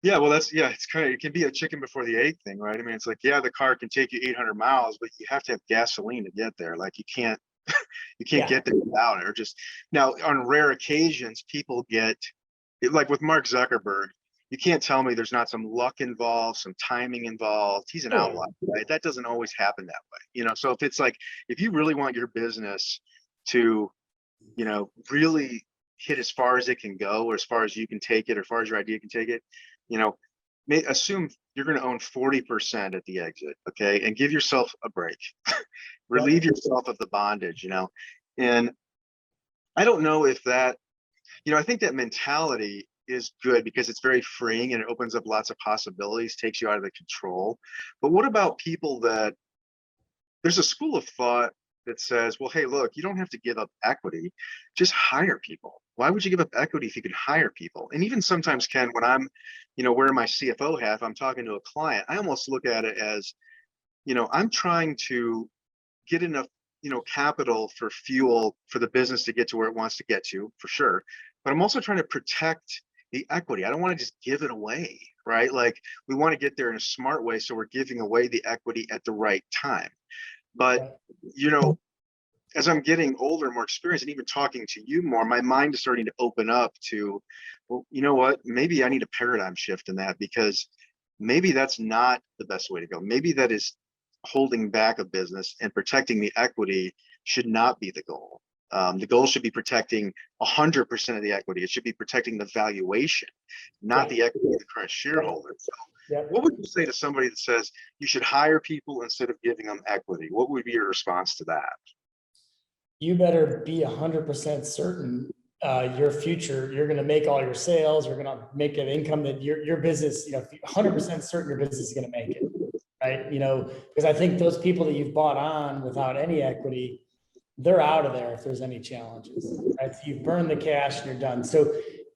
Yeah, well, it's kind of, it can be a chicken before the egg thing, right? I mean, it's like, yeah, the car can take you 800 miles, but you have to have gasoline to get there. Like you can't Yeah. get there without it. Or just now, on rare occasions, people get like with Mark Zuckerberg, you can't tell me there's not some luck involved, some timing involved. He's an Oh, yeah. outlier, right? That doesn't always happen that way, So if it's like, if you really want your business to, really hit as far as it can go, or as far as you can take it, or as far as your idea can take it, you know, assume you're going to own 40% at the exit, okay, and give yourself a break. Relieve Yep. yourself of the bondage, and I don't know if that, I think that mentality is good because it's very freeing and it opens up lots of possibilities, takes you out of the control. But what about people that, there's a school of thought that says, well, hey, look, you don't have to give up equity, just hire people. Why would you give up equity if you could hire people? And even sometimes, Ken, when I'm, wearing my CFO hat, if I'm talking to a client, I almost look at it as, I'm trying to get enough, capital for fuel for the business to get to where it wants to get to, for sure. But I'm also trying to protect the equity. I don't want to just give it away, right? Like, we want to get there in a smart way, so we're giving away the equity at the right time. But, you know, as I'm getting older and more experienced, and even talking to you more, my mind is starting to open up to, well, you know what? Maybe I need a paradigm shift in that, because maybe that's not the best way to go. Maybe that is holding back a business, and protecting the equity should not be the goal. The goal should be protecting 100% of the equity. It should be protecting the valuation, not the equity of the current shareholder. So what would you say to somebody that says you should hire people instead of giving them equity? What would be your response to that? You better be 100% certain your future, you're going to make all your sales, you're going to make an income that your business, 100% certain your business is going to make it, right? Because I think those people that you've bought on without any equity, they're out of there if there's any challenges, right? So you've burned the cash and you're done. So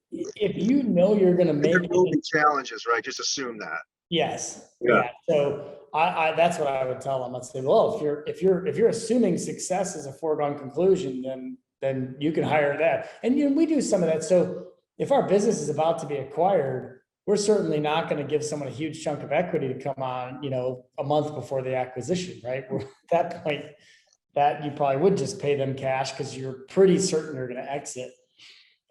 if you know you're going to make there will be challenges, right? Just assume that. yes. Yeah. So I that's what I would tell them. I'd say, well, if you're assuming success is a foregone conclusion, then you can hire that. And we do some of that. So if our business is about to be acquired, we're certainly not going to give someone a huge chunk of equity to come on, a month before the acquisition, right? We're at that point that you probably would just pay them cash because you're pretty certain they're going to exit.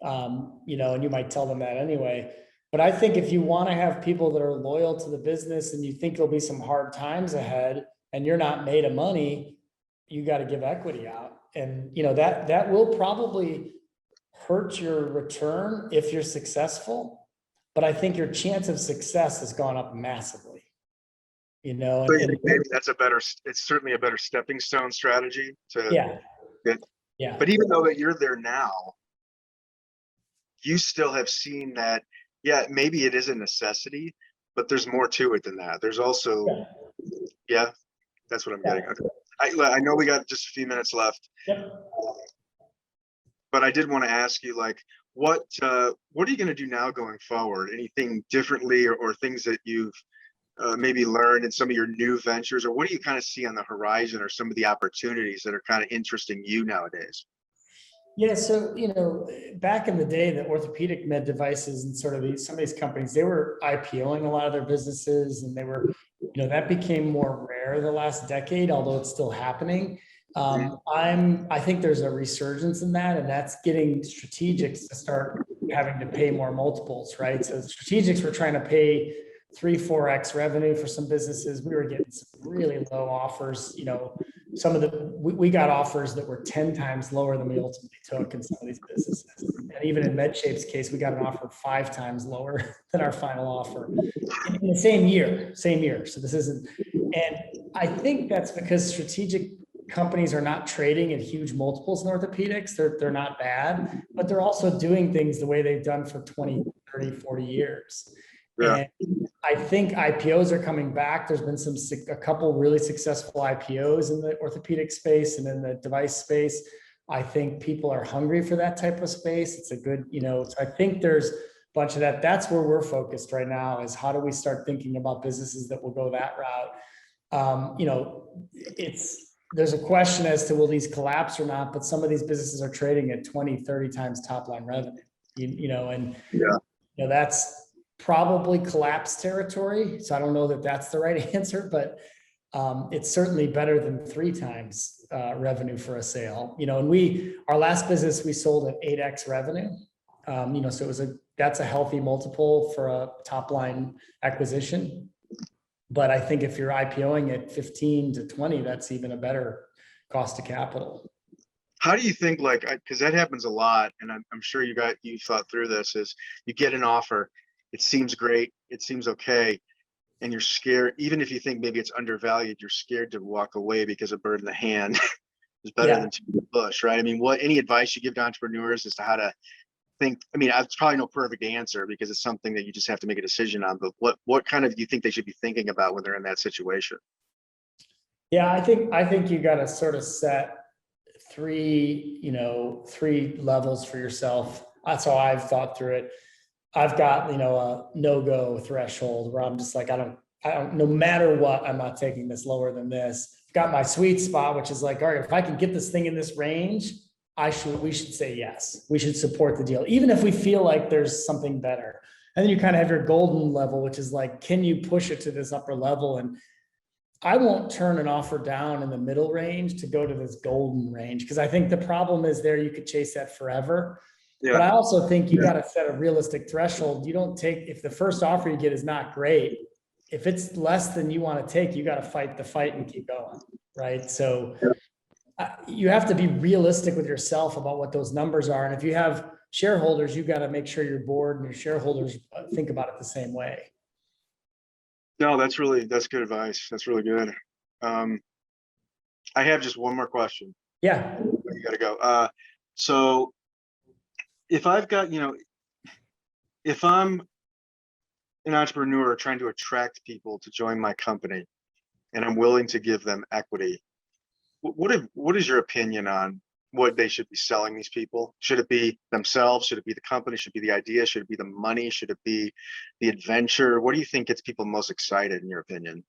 And you might tell them that anyway. But I think if you want to have people that are loyal to the business and you think there'll be some hard times ahead and you're not made of money, you got to give equity out. And that will probably hurt your return if you're successful. But I think your chance of success has gone up massively. So you think maybe that's it's certainly a better stepping stone strategy to get. Yeah. But even though that you're there now, you still have seen that, yeah, maybe it is a necessity, but there's more to it than that. There's also, that's what I'm getting. Okay. I know we got just a few minutes left, but I did want to ask you, like, what are you going to do now going forward? Anything differently, or things that you've maybe learned in some of your new ventures, or what do you kind of see on the horizon, or some of the opportunities that are kind of interesting you nowadays? Yeah, so back in the day, the orthopedic med devices and sort of some of these companies, they were IPOing a lot of their businesses, and they were, that became more rare the last decade, although it's still happening. I think there's a resurgence in that, and that's getting strategics to start having to pay more multiples, right? So strategics were trying to pay 3-4x revenue for some businesses. We were getting some really low offers. We got offers that were 10 times lower than we ultimately took in some of these businesses. And even in MedShape's case, we got an offer 5 times lower than our final offer in the same year. So this isn't, and I think that's because strategic companies are not trading at huge multiples in orthopedics. They're not bad, but they're also doing things the way they've done for 20, 30, 40 years. Yeah. And I think IPOs are coming back. There's been a couple really successful IPOs in the orthopedic space and in the device space. I think people are hungry for that type of space. It's a good, so I think there's a bunch of that. That's where we're focused right now, is how do we start thinking about businesses that will go that route? There's a question as to will these collapse or not, but some of these businesses are trading at 20, 30 times top line revenue, that's probably collapse territory. So I don't know that that's the right answer, but it's certainly better than 3 times revenue for a sale. And our last business, we sold at 8x revenue. So that's a healthy multiple for a top line acquisition. But I think if you're IPOing at 15 to 20, that's even a better cost of capital. How do you think, like, because that happens a lot, and I'm sure you thought through this, is you get an offer, it seems great, it seems okay, and you're scared, even if you think maybe it's undervalued, you're scared to walk away because a bird in the hand is better than two in the bush, right? I mean, any advice you give to entrepreneurs as to how to think? I mean, it's probably no perfect answer because it's something that you just have to make a decision on, but what kind of do you think they should be thinking about when they're in that situation? Yeah, I think you got to sort of set three levels for yourself. That's how I've thought through it. I've got, a no-go threshold where I'm just like, I don't, no matter what, I'm not taking this lower than this. I've got my sweet spot, which is like, all right, if I can get this thing in this range, we should say yes. We should support the deal, even if we feel like there's something better. And then you kind of have your golden level, which is like, can you push it to this upper level? And I won't turn an offer down in the middle range to go to this golden range, because I think the problem is you could chase that forever. Yeah. But I also think you got to set a realistic threshold. You don't take, if the first offer you get is not great, if it's less than you want to take, you got to fight the fight and keep going, right? So you have to be realistic with yourself about what those numbers are. And if you have shareholders, you got to make sure your board and your shareholders think about it the same way. No, that's good advice. That's really good. I have just one more question. Yeah. You gotta go. So if I've got, if I'm an entrepreneur trying to attract people to join my company and I'm willing to give them equity, what is your opinion on what they should be selling these people? Should it be themselves? Should it be the company? Should it be the idea? Should it be the money? Should it be the adventure? What do you think gets people most excited, in your opinion?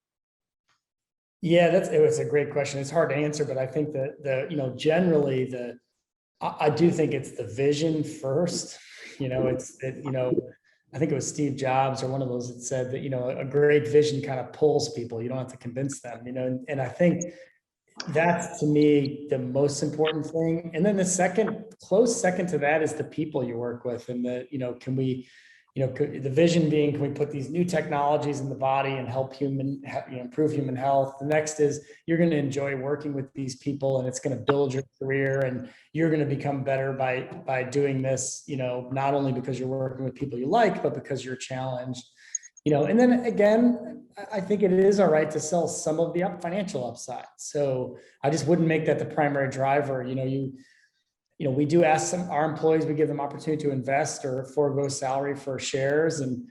Yeah, it was a great question. It's hard to answer, but I think that generally I do think it's the vision first. I think it was Steve Jobs or one of those that said that, a great vision kind of pulls people. You don't have to convince them, and I think that's, to me, the most important thing. And then the close second to that is the people you work with, and the vision being, can we put these new technologies in the body and help improve human health? The next is, you're going to enjoy working with these people, and it's going to build your career, and you're going to become better by doing this, not only because you're working with people you like, but because you're challenged. And then again, I think it is all right to sell some of the financial upside. So I just wouldn't make that the primary driver. We do ask our employees, we give them opportunity to invest or forego salary for shares. And,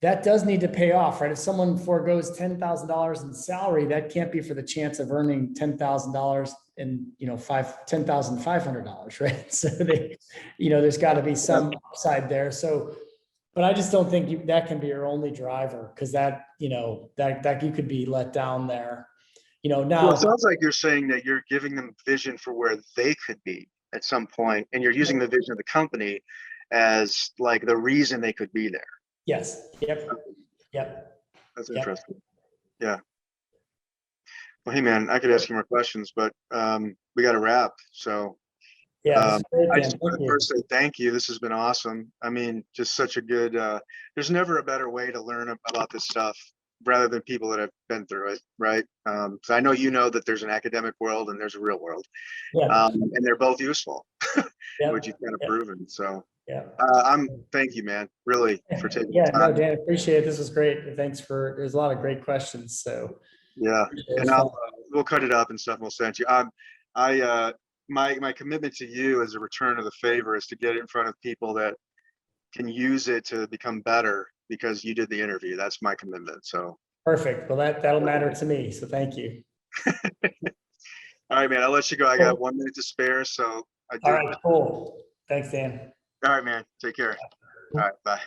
that does need to pay off, right? If someone forgoes $10,000 in salary, that can't be for the chance of earning $10,000 in, $10,500, right? So there's got to be some upside there. So, but I just don't think that can be your only driver, because that you could be let down there. Now, well, it sounds like you're saying that you're giving them vision for where they could be at some point, and you're using the vision of the company as like the reason they could be there. Yes. Yep. That's interesting. Yeah. Well, hey man, I could ask you more questions, but we got to wrap. So yeah, I just want to first say thank you. This has been awesome. I mean, just such a good. There's never a better way to learn about this stuff rather than people that have been through it, right? So I know that there's an academic world and there's a real world, and they're both useful, which you've kind of proven. So thank you, man, really, for taking the time. No, Dan, appreciate it. This was great. There's a lot of great questions. So yeah, and we'll cut it up and stuff. And we'll send you. My commitment to you as a return of the favor is to get it in front of people that can use it to become better, because you did the interview. That's my commitment. So perfect. Well, that'll matter to me. So thank you. All right, man. I'll let you go. I got 1 minute to spare. So all right, cool. Thanks, Dan. All right, man. Take care. All right, bye.